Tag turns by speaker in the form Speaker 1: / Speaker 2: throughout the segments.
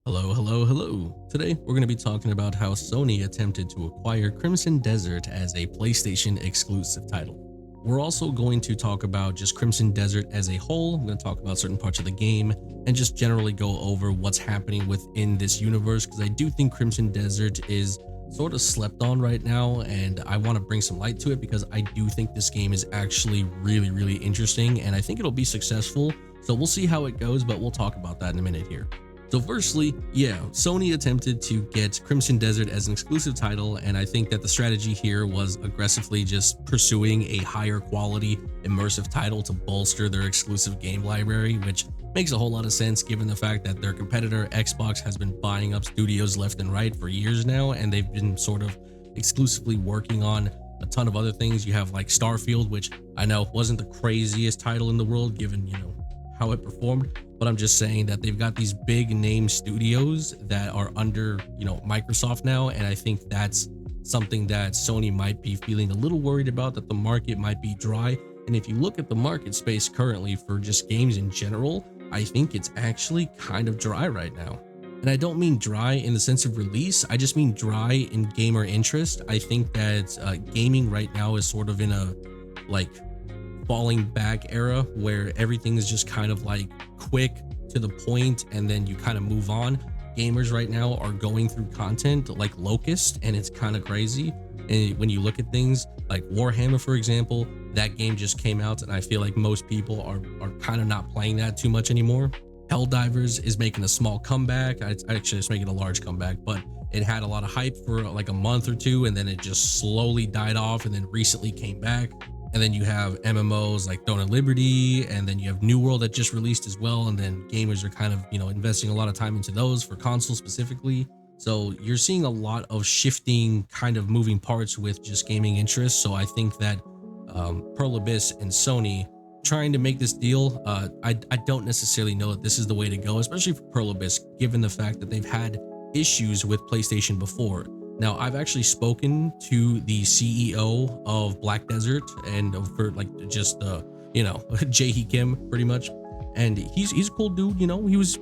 Speaker 1: Hello, hello, hello. Today, we're going to be talking about how Sony attempted to acquire Crimson Desert as a PlayStation exclusive title. We're also going to talk about just Crimson Desert as a whole. I'm going to talk about certain parts of the game and just generally go over what's happening within this universe, because I do think Crimson Desert is sort of slept on right now, and I want to bring some light to it because I do think this game is actually really interesting, and I think it'll be successful. So we'll see how it goes, but we'll talk about that in a minute here. So firstly, yeah, Sony attempted to get Crimson Desert as an exclusive title, and I think that the strategy here was aggressively just pursuing a higher quality immersive title to bolster their exclusive game library, which makes a whole lot of sense given the fact that their competitor Xbox has been buying up studios left and right for years now, and they've been sort of exclusively working on a ton of other things. You have like Starfield, which I know wasn't the craziest title in the world given, how it performed, but I'm just saying that they've got these big name studios that are under, Microsoft now, and I think that's something that Sony might be feeling a little worried about, that the market might be dry. And if you look at the market space currently for just games in general, I think it's actually kind of dry right now. And I don't mean dry in the sense of release, I just mean dry in gamer interest. I think that gaming right now is sort of in a falling back era where everything is just kind of like quick to the point and then you kind of move on. Gamers right now are going through content like Locust, and it's kind of crazy. And when you look at things like Warhammer, for example, that game just came out and I feel like most people are kind of not playing that too much anymore. Helldivers is making a small comeback. It's making a large comeback, but it had a lot of hype for like a month or two, and then it just slowly died off and then recently came back. And then you have MMOs like Throne of Liberty, and then you have New World that just released as well. And then gamers are kind of, investing a lot of time into those for console specifically. So you're seeing a lot of shifting kind of moving parts with just gaming interests. So I think that Pearl Abyss and Sony trying to make this deal, I don't necessarily know that this is the way to go, especially for Pearl Abyss, given the fact that they've had issues with PlayStation before. Now, I've actually spoken to the CEO of Black Desert and for Jae Kim pretty much, and he's a cool dude.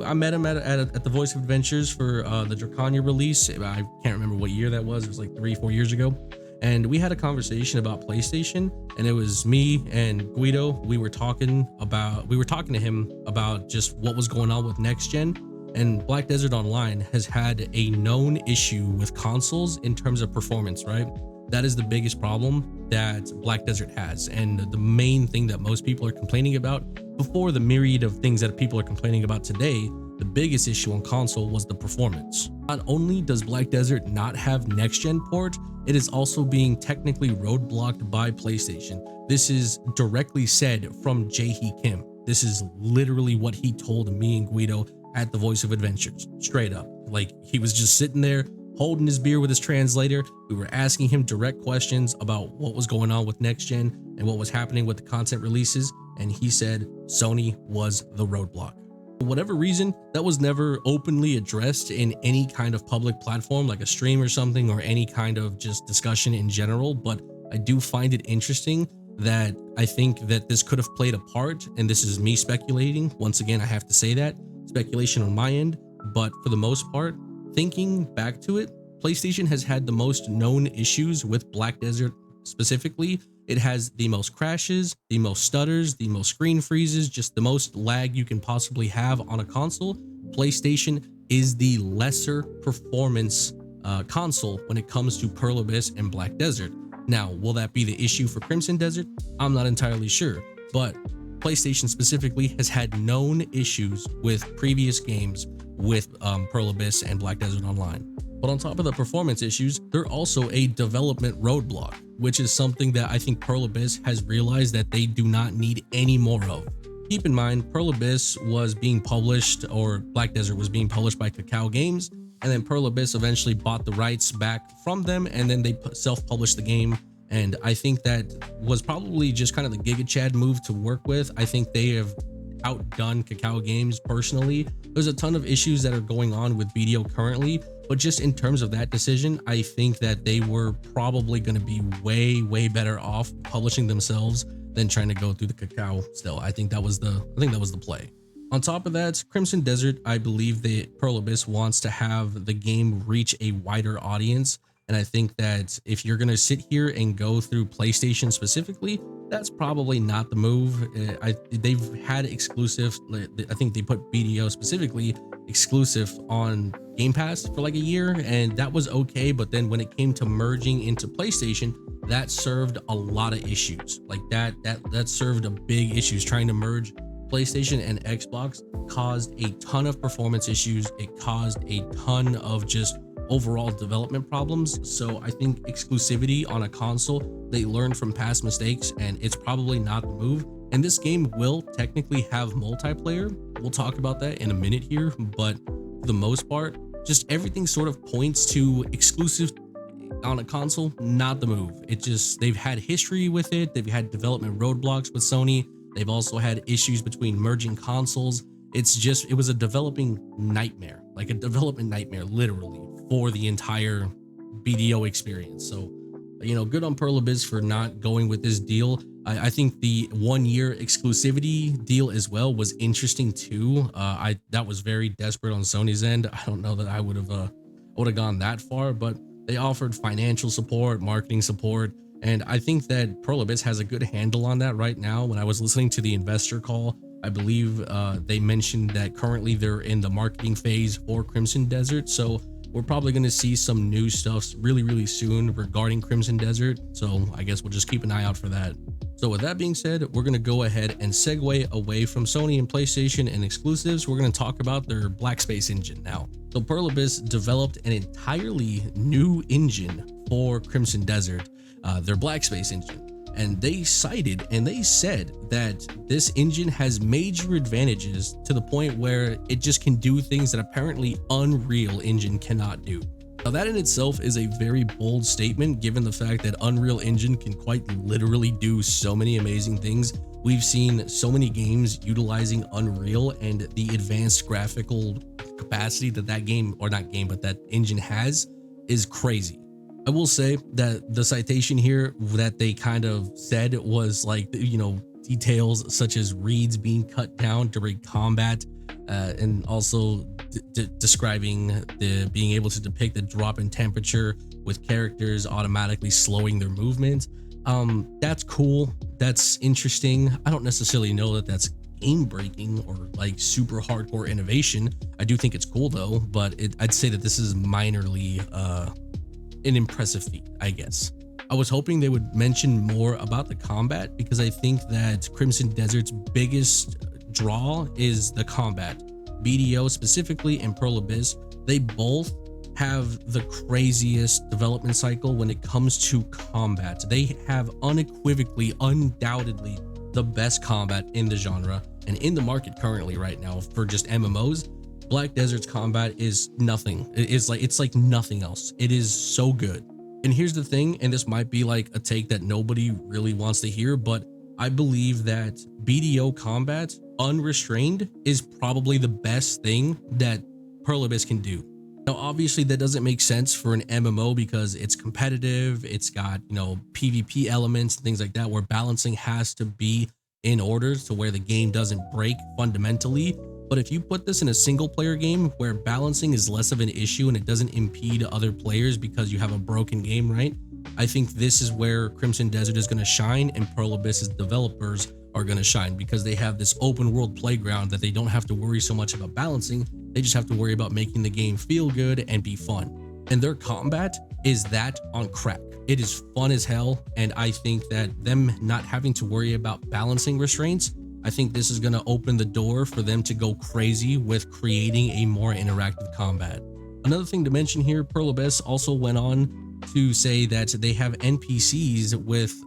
Speaker 1: I met him at the Voice of Adventures for the Dracania release. I can't remember what year that was. It was like 3-4 years ago, and we had a conversation about PlayStation, and it was me and Guido. We were talking to him about just what was going on with next gen. And Black Desert Online has had a known issue with consoles in terms of performance, right? That is the biggest problem that Black Desert has. And the main thing that most people are complaining about, before the myriad of things that people are complaining about today, the biggest issue on console was the performance. Not only does Black Desert not have next-gen port, it is also being technically roadblocked by PlayStation. This is directly said from Jae Kim. This is literally what he told me and Guido at the Voice of Adventures, straight up. Like, he was just sitting there holding his beer with his translator. We were asking him direct questions about what was going on with next gen and what was happening with the content releases, and he said Sony was the roadblock. For whatever reason, that was never openly addressed in any kind of public platform like a stream or something, or any kind of just discussion in general, but I do find it interesting that I think that this could have played a part, and this is me speculating. Once again, I have to say that speculation on my end, but for the most part, thinking back to it, PlayStation has had the most known issues with Black Desert specifically. It has the most crashes, the most stutters, the most screen freezes, just the most lag you can possibly have on a console. PlayStation is the lesser performance console when it comes to Pearl Abyss and Black Desert. Now, will that be the issue for Crimson Desert? I'm not entirely sure, but PlayStation specifically has had known issues with previous games with Pearl Abyss and Black Desert Online. But on top of the performance issues, they're also a development roadblock, which is something that I think Pearl Abyss has realized that they do not need any more of. Keep in mind, Pearl Abyss was being published, or Black Desert was being published by Kakao Games, and then Pearl Abyss eventually bought the rights back from them, and then they self-published the game. And I think that was probably just kind of the Giga Chad move to work with. I think they have outdone Kakao Games personally. There's a ton of issues that are going on with BDO currently, but just in terms of that decision, I think that they were probably going to be way better off publishing themselves than trying to go through the Kakao still. I think that was the play. On top of that, Crimson Desert, I believe that Pearl Abyss wants to have the game reach a wider audience. And I think that if you're going to sit here and go through PlayStation specifically, that's probably not the move. They've had exclusive, I think they put BDO specifically exclusive on Game Pass for like a year, and that was okay. But then when it came to merging into PlayStation, that served a lot of issues. Like that served a big issues. Trying to merge PlayStation and Xbox caused a ton of performance issues. It caused a ton of just overall development problems. So I think exclusivity on a console, they learned from past mistakes, and it's probably not the move. And this game will technically have multiplayer. We'll talk about that in a minute here, but for the most part, just everything sort of points to exclusive on a console, not the move. It just, they've had history with it. They've had development roadblocks with Sony. They've also had issues between merging consoles. It was a development nightmare, literally, for the entire BDO experience. So, good on Pearl Abyss for not going with this deal. I think the 1 year exclusivity deal as well was interesting too. That was very desperate on Sony's end. I don't know that I would have gone that far, but they offered financial support, marketing support. And I think that Pearl Abyss has a good handle on that right now. When I was listening to the investor call, I believe they mentioned that currently they're in the marketing phase for Crimson Desert. So we're probably going to see some new stuff really, really soon regarding Crimson Desert. So I guess we'll just keep an eye out for that. So with that being said, we're going to go ahead and segue away from Sony and PlayStation and exclusives. We're going to talk about their Black Space engine now. So Pearl Abyss developed an entirely new engine for Crimson Desert, their Black Space engine. And they cited and they said that this engine has major advantages to the point where it just can do things that apparently Unreal Engine cannot do. Now that in itself is a very bold statement, given the fact that Unreal Engine can quite literally do so many amazing things. We've seen so many games utilizing Unreal, and the advanced graphical capacity that that engine has is crazy. I will say that the citation here that they kind of said was like, details such as reeds being cut down during combat, and also describing the being able to depict the drop in temperature with characters automatically slowing their movement. That's cool. That's interesting. I don't necessarily know that that's game breaking or like super hardcore innovation. I do think it's cool though, but I'd say that this is minorly an impressive feat, I guess. I was hoping they would mention more about the combat, because I think that Crimson Desert's biggest draw is the combat. BDO specifically and Pearl Abyss, they both have the craziest development cycle when it comes to combat. They have unequivocally, undoubtedly the best combat in the genre and in the market currently right now for just MMOs. Black Desert's combat is nothing. It's like nothing else. It is so good. And here's the thing, and this might be like a take that nobody really wants to hear, but I believe that BDO combat unrestrained is probably the best thing that Pearl Abyss can do. Now, obviously that doesn't make sense for an MMO because it's competitive. It's got, PvP elements and things like that, where balancing has to be in order to where the game doesn't break fundamentally. But if you put this in a single player game where balancing is less of an issue and it doesn't impede other players because you have a broken game, right? I think this is where Crimson Desert is going to shine, and Pearl Abyss's developers are going to shine, because they have this open world playground that they don't have to worry so much about balancing. They just have to worry about making the game feel good and be fun. And their combat is that on crack. It is fun as hell. And I think that them not having to worry about balancing restraints, I think this is going to open the door for them to go crazy with creating a more interactive combat. Another thing to mention here, Pearl Abyss also went on to say that they have NPCs with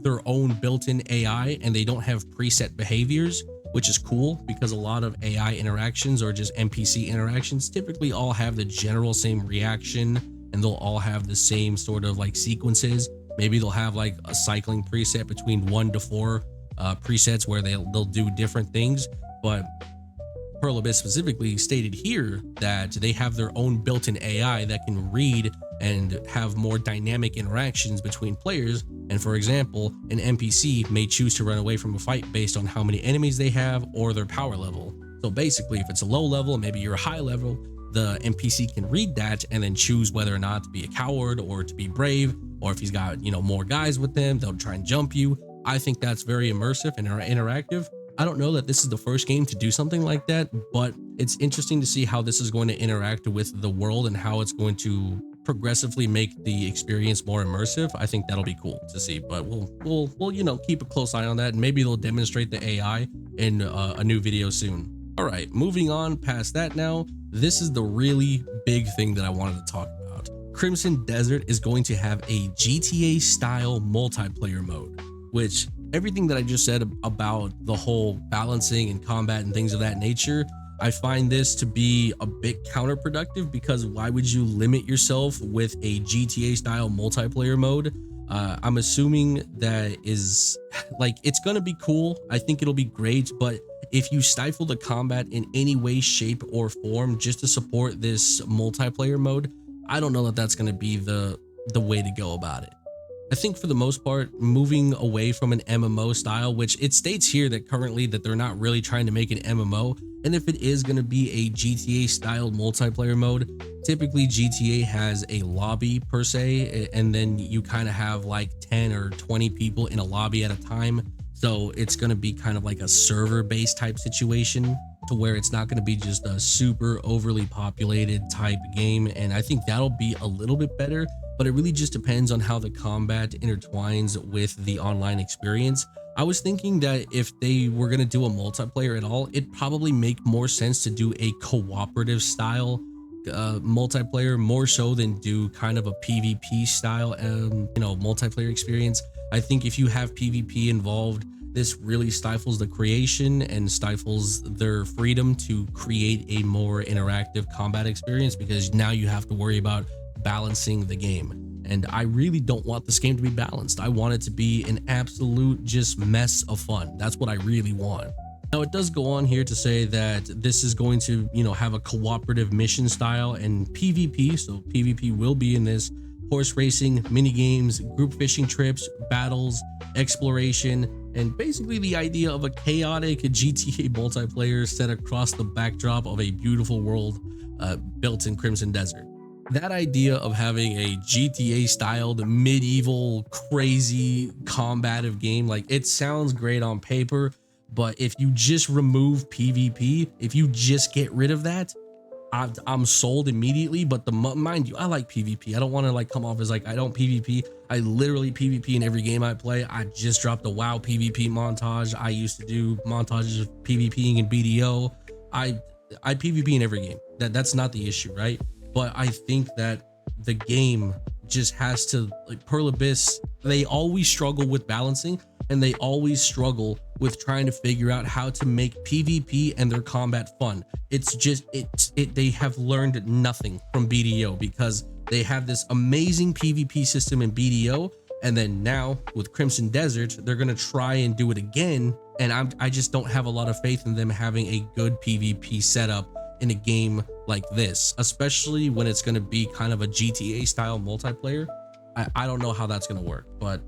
Speaker 1: their own built-in AI, and they don't have preset behaviors, which is cool because a lot of AI interactions or just NPC interactions typically all have the general same reaction, and they'll all have the same sort of like sequences. Maybe they'll have like a cycling preset between 1 to 4 presets where they'll do different things. But Pearl Abyss specifically stated here that they have their own built-in AI that can read and have more dynamic interactions between players. And for example, an NPC may choose to run away from a fight based on how many enemies they have or their power level. So basically, if it's a low level and maybe you're a high level, the NPC can read that and then choose whether or not to be a coward or to be brave, or if he's got, you know, more guys with them, they'll try and jump you. I think that's very immersive and interactive. I don't know that this is the first game to do something like that, but it's interesting to see how this is going to interact with the world and how it's going to progressively make the experience more immersive. I think that'll be cool to see, but we'll you know, keep a close eye on that, and maybe they'll demonstrate the AI in a new video soon. All right, moving on past that now, this is the really big thing that I wanted to talk about. Crimson Desert is going to have a GTA style multiplayer mode, which everything that I just said about the whole balancing and combat and things of that nature, I find this to be a bit counterproductive, because why would you limit yourself with a GTA style multiplayer mode? I'm assuming that is like, it's gonna be cool. I think it'll be great, but if you stifle the combat in any way, shape, or form just to support this multiplayer mode, I don't know that that's gonna be the way to go about it. I think for the most part, moving away from an MMO style, which it states here that currently that they're not really trying to make an MMO, and if it is going to be a GTA style multiplayer mode, typically GTA has a lobby per se, and then you kind of have like 10 or 20 people in a lobby at a time. So it's going to be kind of like a server based type situation, to where it's not going to be just a super overly populated type game. And I think that'll be a little bit better, but it really just depends on how the combat intertwines with the online experience. I was thinking that if they were going to do a multiplayer at all, it'd probably make more sense to do a cooperative style multiplayer, more so than do kind of a PvP style you know, multiplayer experience. I think if you have PvP involved, this really stifles the creation and stifles their freedom to create a more interactive combat experience, because now you have to worry about balancing the game. And I really don't want this game to be balanced. I want it to be an absolute just mess of fun. That's what I really want. Now, it does go on here to say that this is going to, you know, have a cooperative mission style and PvP. So PvP will be in this: horse racing, mini games, group fishing trips, battles, exploration, and basically the idea of a chaotic GTA multiplayer set across the backdrop of a beautiful world built in Crimson Desert. That idea of having a GTA styled medieval crazy combative game, like, it sounds great on paper, but if you just remove PvP, if you just get rid of that, I'm sold immediately. But mind you, I like PvP. I don't want to like come off as like I don't PvP. I literally PvP in every game I play. I just dropped a WoW PvP montage. I used to do montages of PvPing in BDO. I PvP in every game. That's not the issue, right? But I think that the game just has to, like, Pearl Abyss, they always struggle with balancing, and they always struggle with trying to figure out how to make PvP and their combat fun. It's just, they have learned nothing from BDO, because they have this amazing PvP system in BDO, and then now with Crimson Desert, they're gonna try and do it again, and I just don't have a lot of faith in them having a good PvP setup in a game like this, especially when it's going to be kind of a GTA style multiplayer. I don't know how that's going to work, but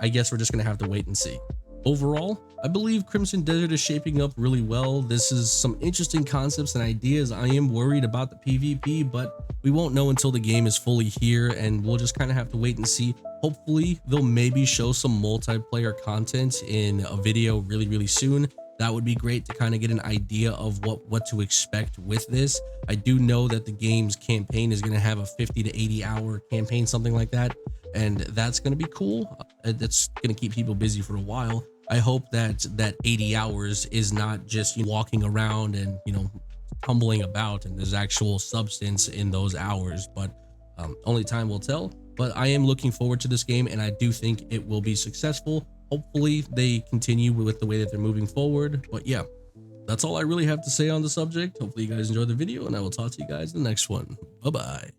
Speaker 1: I guess we're just going to have to wait and see. Overall, I believe Crimson Desert is shaping up really well. This is some interesting concepts and ideas. I am worried about the PvP, but we won't know until the game is fully here, and we'll just kind of have to wait and see. Hopefully they'll maybe show some multiplayer content in a video really soon. That would be great to kind of get an idea of what to expect with this. I do know that the game's campaign is going to have a 50 to 80 hour campaign, something like that. And that's going to be cool. That's going to keep people busy for a while. I hope that 80 hours is not just walking around and, you know, tumbling about, and there's actual substance in those hours, but only time will tell. But I am looking forward to this game, and I do think it will be successful. Hopefully they continue with the way that they're moving forward. But yeah, that's all I really have to say on the subject. Hopefully you guys enjoyed the video, and I will talk to you guys in the next one. Bye bye.